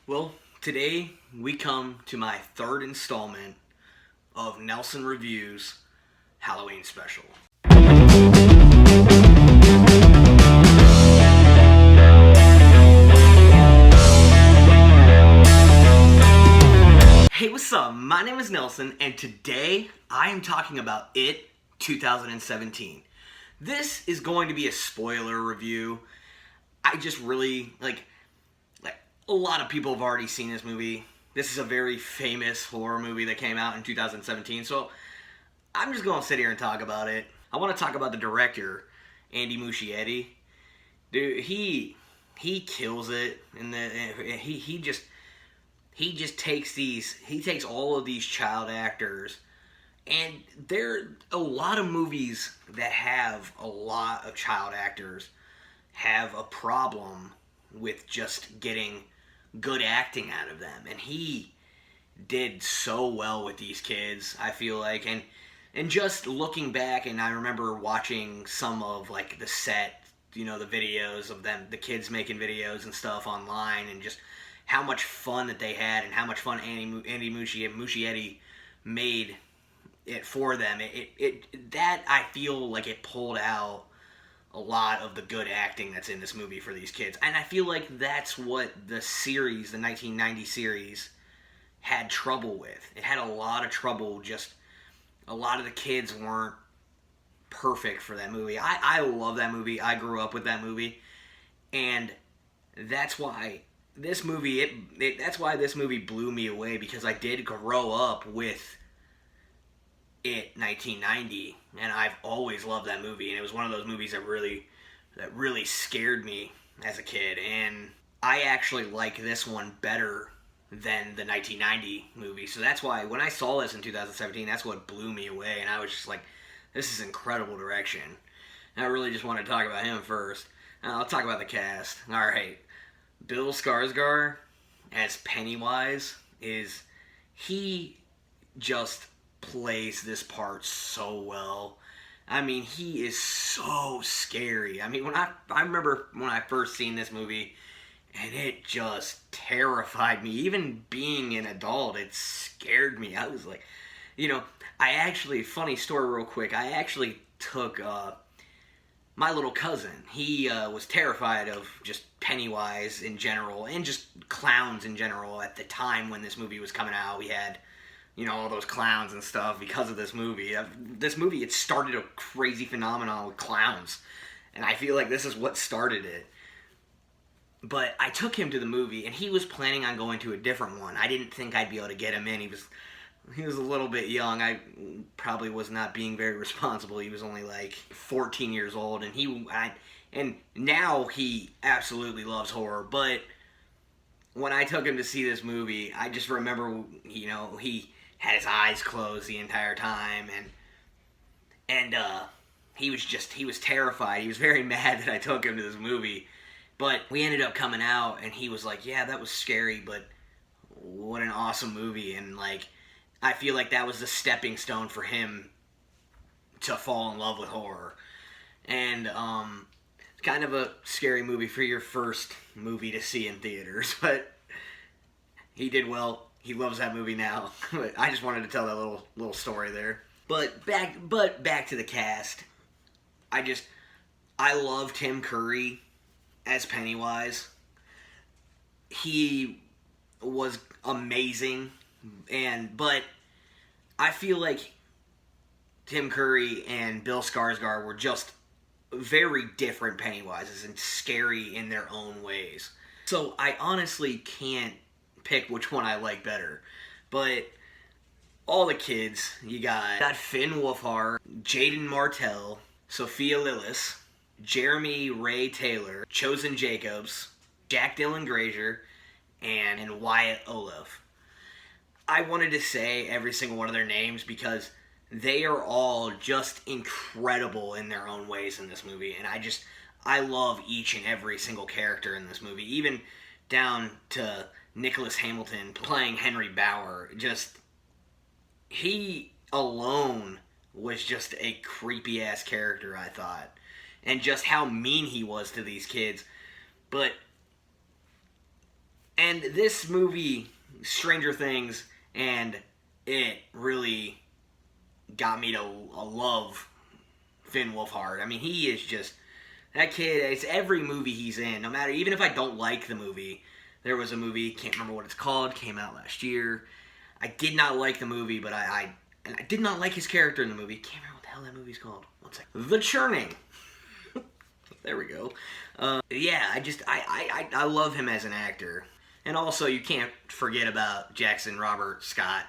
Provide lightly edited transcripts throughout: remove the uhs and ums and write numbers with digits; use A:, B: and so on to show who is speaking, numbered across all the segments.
A: Well, today we come to my third installment of Nelson Reviews Halloween Special. Hey, what's up? My name is Nelson, and today I am talking about It 2017. This is going to be a spoiler review. I just really, a lot of people have already seen this movie. This is a very famous horror movie that came out in 2017, so I'm just going to sit here and talk about it. I want to talk about the director, Andy Muschietti. Dude, he kills it, and he just takes all of these child actors, and there are a lot of movies that have a lot of child actors have a problem with just getting good acting out of them, and he did so well with these kids, I feel like. And just looking back, and I remember watching some of the set, the videos of them, the kids making videos and stuff online, and just how much fun that they had and how much fun Andy Muschietti made it for them. That I feel like it pulled out a lot of the good acting that's in this movie for these kids. And I feel like that's what the series, the 1990 series, had trouble with. It had a lot of trouble, just a lot of the kids weren't perfect for that movie. I love that movie. I grew up with that movie. And that's why this movie, that's why this movie blew me away, because I did grow up with It 1990, and I've always loved that movie, and it was one of those movies that really scared me as a kid, and I actually like this one better than the 1990 movie. So that's why when I saw this in 2017, that's what blew me away, and I was just like, this is incredible direction. And I really just want to talk about him first. I'll talk about the cast. Alright, Bill Skarsgård as Pennywise he just plays this part so well. I mean, he is so scary. I mean, I remember when I first seen this movie, and it just terrified me. Even being an adult, it scared me. I was like, funny story real quick, I actually took my little cousin. He was terrified of just Pennywise in general, and just clowns in general. At the time when this movie was coming out, we had all those clowns and stuff because of this movie. It started a crazy phenomenon with clowns, and I feel like this is what started it. But I took him to the movie, and he was planning on going to a different one. I didn't think I'd be able to get him in. He was a little bit young. I probably was not being very responsible. He was only 14 years old, and now he absolutely loves horror. But when I took him to see this movie, I just remember, he had his eyes closed the entire time, and he was terrified. He was very mad that I took him to this movie. But we ended up coming out, and he was like, yeah, that was scary, but what an awesome movie. And I feel like that was the stepping stone for him to fall in love with horror. And kind of a scary movie for your first movie to see in theaters, but he did well. He loves that movie now. But I just wanted to tell that little story there. But back to the cast. I love Tim Curry as Pennywise. He was amazing, but I feel like Tim Curry and Bill Skarsgård were just very different Pennywises and scary in their own ways. So I honestly can't pick which one I like better. But all the kids, you got Finn Wolfhard, Jaden Martell, Sophia Lillis, Jeremy Ray Taylor, Chosen Jacobs, Jack Dylan Grazer, and Wyatt Oleff. I wanted to say every single one of their names because they are all just incredible in their own ways in this movie, and I love each and every single character in this movie, even down to Nicholas Hamilton playing Henry Bauer. He alone was just a creepy ass character, I thought, and just how mean he was to these kids. But And this movie, Stranger Things, and it really got me to love Finn Wolfhard. I mean, he is just, that kid, it's every movie he's in, no matter, even if I don't like the movie. There was a movie, can't remember what it's called, came out last year. I did not like the movie, but I did not like his character in the movie. Can't remember what the hell that movie's called. One second. The Churning. There we go. Yeah, I love him as an actor. And also, you can't forget about Jackson Robert Scott.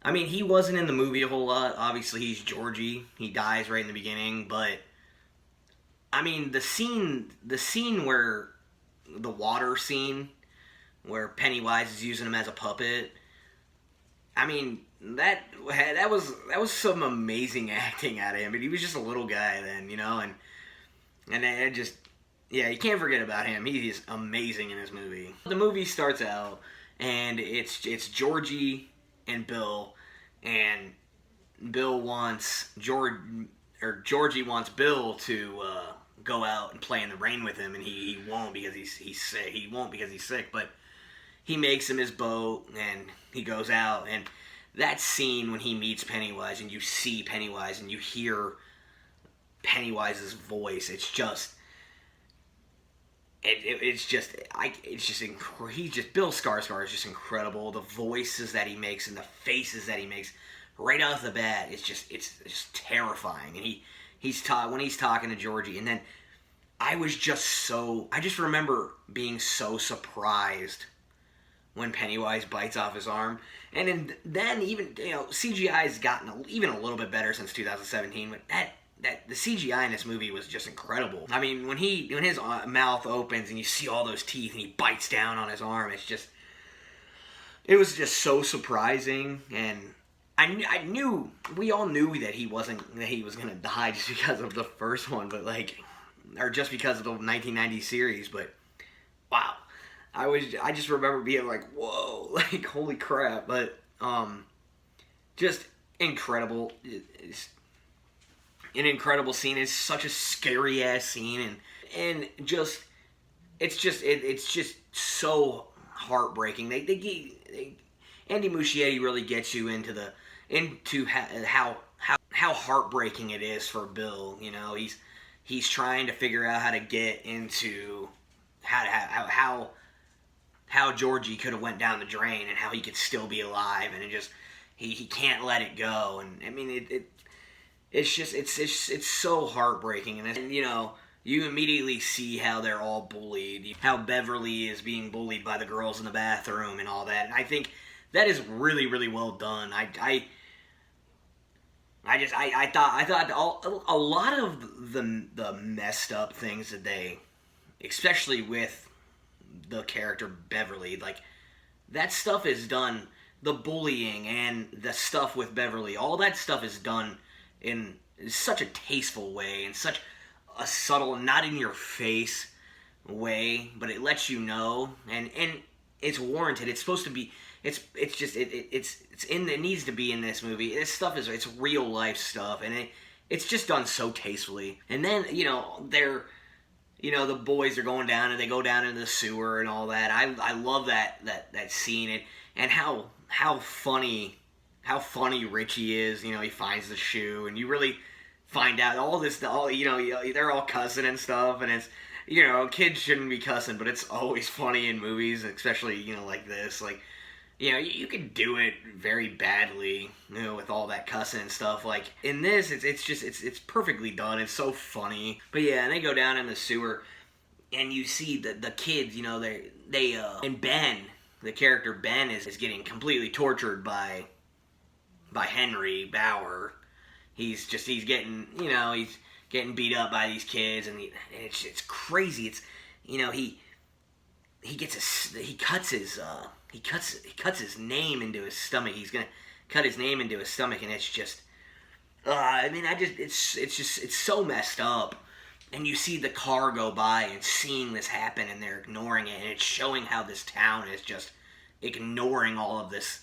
A: I mean, he wasn't in the movie a whole lot. Obviously, he's Georgie. He dies right in the beginning, but I mean, the scene where the water scene where Pennywise is using him as a puppet. I mean, that was some amazing acting out of him. But he was just a little guy then, you know, and it just, yeah, you can't forget about him. He is amazing in this movie. The movie starts out, and it's Georgie and Bill, and Bill wants Georgie wants Bill to go out and play in the rain with him, and he won't because he's sick. He won't because he's sick, but he makes him his boat, and he goes out, and that scene when he meets Pennywise, and you see Pennywise, and you hear Pennywise's voice, it's just, Bill Skarsgård is just incredible. The voices that he makes and the faces that he makes right off the bat, it's just terrifying. And when he's talking to Georgie, and then I just remember being so surprised when Pennywise bites off his arm. And then even, you know, CGI has gotten even a little bit better since 2017, but that the CGI in this movie was just incredible. I mean, when his mouth opens and you see all those teeth and he bites down on his arm, it was just so surprising. And we all knew that he was gonna die just because of the first one, but or just because of the 1990 series. But wow, I just remember being like, whoa, like holy crap. But just incredible. It's an incredible scene. It's such a scary ass scene, and it's just so heartbreaking. Andy Muschietti really gets you into how heartbreaking it is for Bill. You know, he's trying to figure out how to get into how Georgie could have went down the drain and how he could still be alive, and he can't let it go. And I mean it's so heartbreaking, and you know, you immediately see how they're all bullied, how Beverly is being bullied by the girls in the bathroom and all that. And I think that is really, really well done. I thought a lot of the messed up things that they, especially with the character Beverly, like that stuff is done. The bullying and the stuff with Beverly, all that stuff is done in such a tasteful way, in such a subtle, not in your face way, but it lets you know, and it's warranted. It's supposed to be. It needs to be in this movie. This stuff it's real life stuff, and it's just done so tastefully. And then the boys are going down, and they go down into the sewer and all that. I love that scene, and how funny Richie is. You know, he finds the shoe, and you really find out they're all cussing and stuff, and it's, you know, kids shouldn't be cussing, but it's always funny in movies, especially, you know, like this. Like, you know, you can do it very badly, you know, with all that cussing and stuff. Like, in this, it's perfectly done. It's so funny. But yeah, and they go down in the sewer, and you see the kids, you know, and Ben, the character Ben, is getting completely tortured by Henry Bauer. He's getting, you know, he's getting beat up by these kids, and it's crazy. It's, you know, he cuts his name into his stomach. He's gonna cut his name into his stomach, and it's just, it's so messed up. And you see the car go by and seeing this happen, and they're ignoring it, and it's showing how this town is just ignoring all of this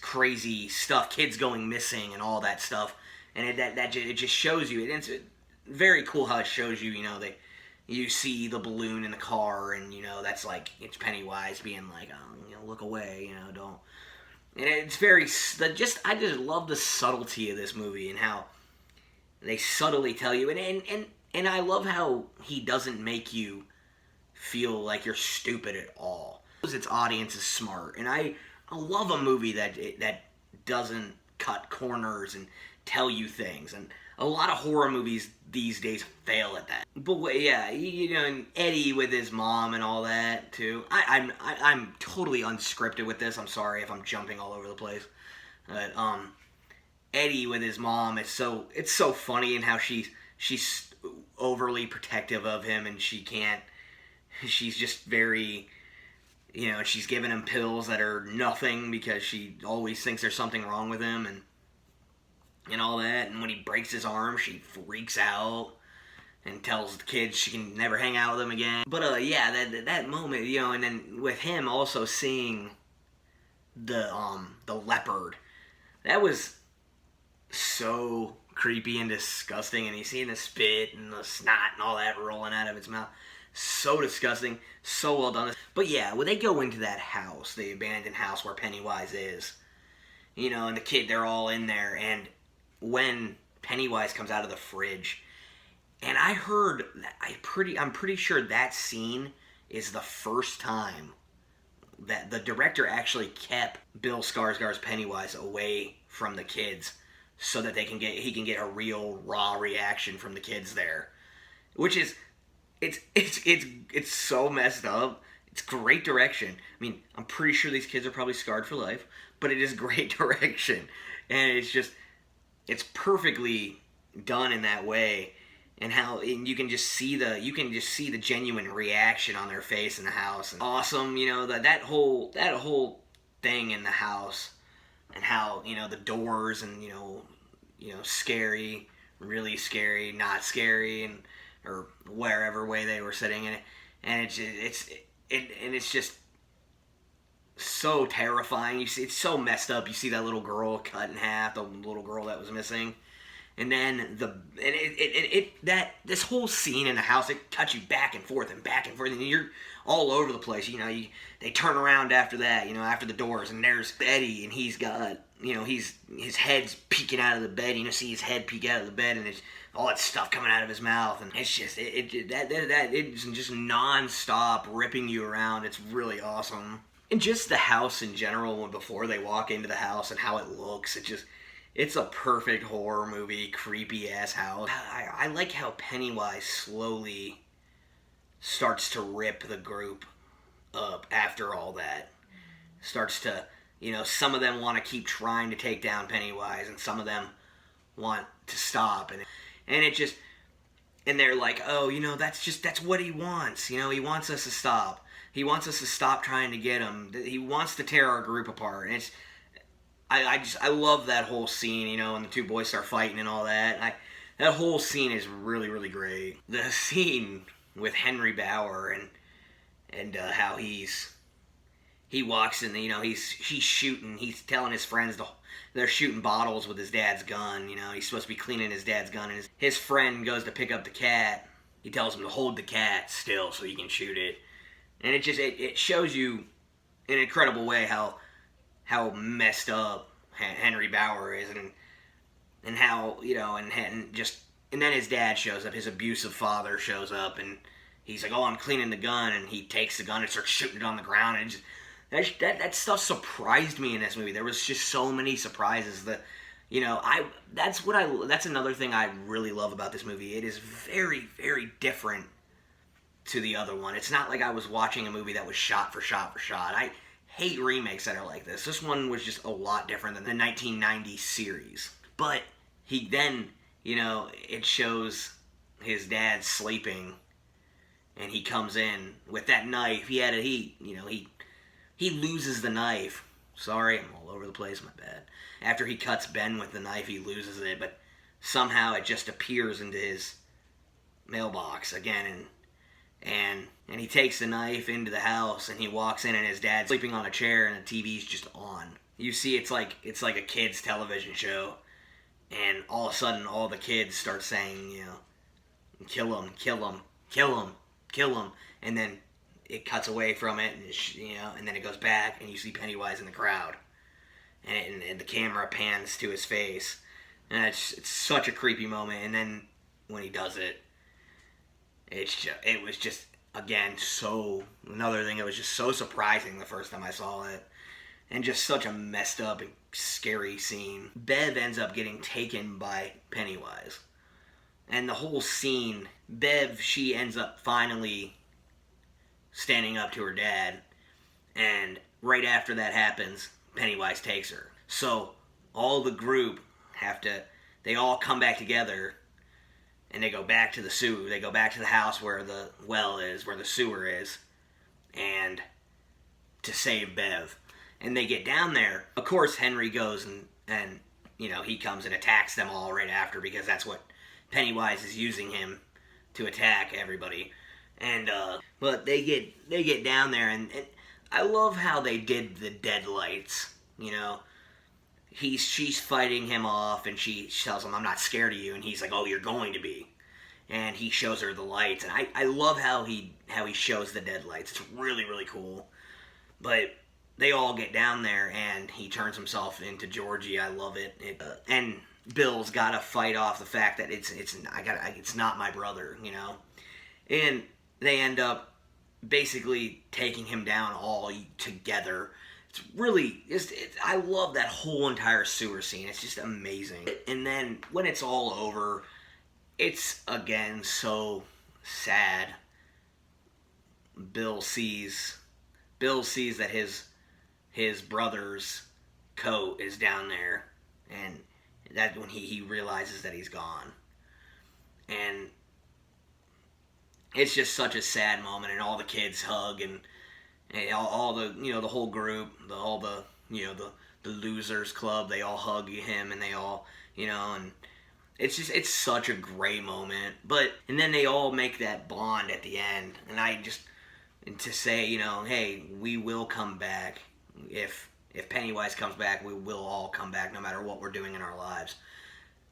A: crazy stuff, kids going missing and all that stuff. And it just shows you, it's very cool how it shows you, you see the balloon in the car, and that's like it's Pennywise being like, oh, look away, don't. And it's very I just love the subtlety of this movie and how they subtly tell you, and I love how he doesn't make you feel like you're stupid at all. Its audience is smart, and I love a movie that doesn't cut corners and tell you things. And a lot of horror movies these days fail at that. But yeah, and Eddie with his mom and all that too. I'm totally unscripted with this. I'm sorry if I'm jumping all over the place. But Eddie with his mom, it's so funny, and how she's overly protective of him, and she's just very, she's giving him pills that are nothing because she always thinks there's something wrong with him, and all that. And when he breaks his arm, she freaks out and tells the kids she can never hang out with him again. But yeah, that moment, and then with him also seeing the leopard, that was so creepy and disgusting. And he's seeing the spit and the snot and all that rolling out of its mouth. So disgusting, so well done. But yeah, when they go into that house, the abandoned house where Pennywise is, and the kid, they're all in there, and when Pennywise comes out of the fridge, and I heard, I'm pretty sure that scene is the first time that the director actually kept Bill Skarsgård's Pennywise away from the kids, so that he can get a real raw reaction from the kids there, which is, it's so messed up. It's great direction. I mean, I'm pretty sure these kids are probably scarred for life, but it is great direction, and it's perfectly done in that way, and you can just see the genuine reaction on their face in the house. And awesome, that whole thing in the house, and how the doors, and scary, really scary, not scary, and or wherever way they were sitting in it, and it's just so terrifying. You see, it's so messed up. You see that little girl cut in half, the little girl that was missing, and then this whole scene in the house, it cuts you back and forth, and you're all over the place. They turn around after that, after the doors, and there's Eddie, and he's got, his head's peeking out of the bed. See his head peek out of the bed, and it's all that stuff coming out of his mouth, and it's just it's just non-stop ripping you around. It's really awesome. And just the house in general, before they walk into the house and how it looks, it's a perfect horror movie, creepy ass house. I like how Pennywise slowly starts to rip the group up after all that. Starts to, some of them want to keep trying to take down Pennywise, and some of them want to stop, and they're like, oh, that's what he wants. He wants us to stop. He wants us to stop trying to get him. He wants to tear our group apart. And I love that whole scene, when the two boys start fighting and all that. That whole scene is really, really great. The scene with Henry Bauer and how he walks in, he's shooting. He's telling his friends they're shooting bottles with his dad's gun. He's supposed to be cleaning his dad's gun, and his friend goes to pick up the cat. He tells him to hold the cat still so he can shoot it. And it shows you in an incredible way how messed up Henry Bauer is, and how, and then his dad shows up, his abusive father shows up, and he's like, oh, I'm cleaning the gun, and he takes the gun and starts shooting it on the ground, and that stuff surprised me in this movie. There was just so many surprises that, that's another thing I really love about this movie. It is very, very different to the other one. It's not like I was watching a movie that was shot for shot for shot. I hate remakes that are like this. This one was just a lot different than the 1990 series. But he then, it shows his dad sleeping, and he comes in with that knife. He loses the knife. Sorry, I'm all over the place, my bad. After he cuts Ben with the knife, he loses it, but somehow it just appears into his mailbox again, and he takes the knife into the house, and he walks in, and his dad's sleeping on a chair, and the TV's just on. You see, it's like a kid's television show, and all of a sudden, all the kids start saying, kill him, kill him, kill him. kill him, and then it cuts away from it, and and then it goes back, and you see Pennywise in the crowd, and the camera pans to his face, and it's such a creepy moment. And then when he does it, it was just again another thing. It was just so surprising the first time I saw it, and just such a messed up and scary scene. Bev ends up getting taken by Pennywise, and the whole scene, Bev, she ends up finally standing up to her dad, and right after that happens, Pennywise takes her. So all the group they all come back together, and they go back to the sewer. They go back to the house where the well is, where the sewer is, and to save Bev. And they get down there. Of course, Henry goes and he comes and attacks them all right after, because that's what Pennywise is using him to attack everybody. And but they get down there, and I love how they did the deadlights. She's fighting him off, and she tells him, "I'm not scared of you," and he's like, "Oh, you're going to be." And he shows her the lights, and I love how he shows the deadlights. It's really, really cool. But they all get down there, and he turns himself into Georgie. I love it. And Bill's got to fight off the fact that it's not my brother, And they end up basically taking him down all together. It's really, I love that whole entire sewer scene. It's just amazing. And then when it's all over, it's again so sad. Bill sees that his brother's coat is down there, and that when he realizes that he's gone. And it's just such a sad moment, and all the kids hug, and all the the whole group, the losers club, they all hug him, and they all and it's such a great moment. And then they all make that bond at the end, and to say hey, we will come back. If Pennywise comes back, we will all come back, no matter what we're doing in our lives.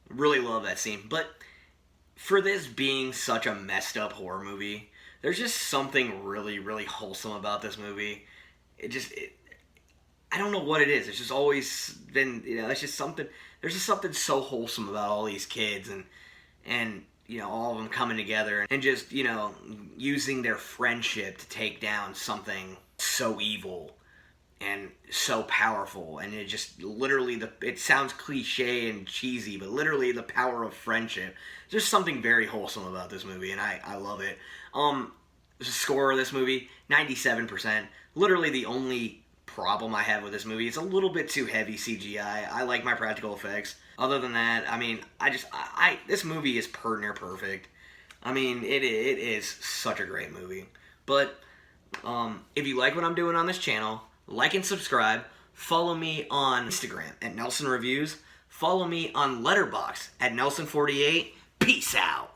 A: Really love that scene. But for this being such a messed up horror movie, there's just something really, really wholesome about this movie. I don't know what it is. It's just always been, it's just something, there's just something so wholesome about all these kids, and all of them coming together, and just, using their friendship to take down something so evil and so powerful. And it just literally, it sounds cliche and cheesy, but literally the power of friendship. There's something very wholesome about this movie, and I love it. The score of this movie, 97%. Literally the only problem I have with this movie, it's a little bit too heavy CGI. I like my practical effects. Other than that, this movie is near perfect. It is such a great movie. But if you like what I'm doing on this channel, like and subscribe. Follow me on Instagram at NelsonReviews. Follow me on Letterboxd at Nelson48. Peace out.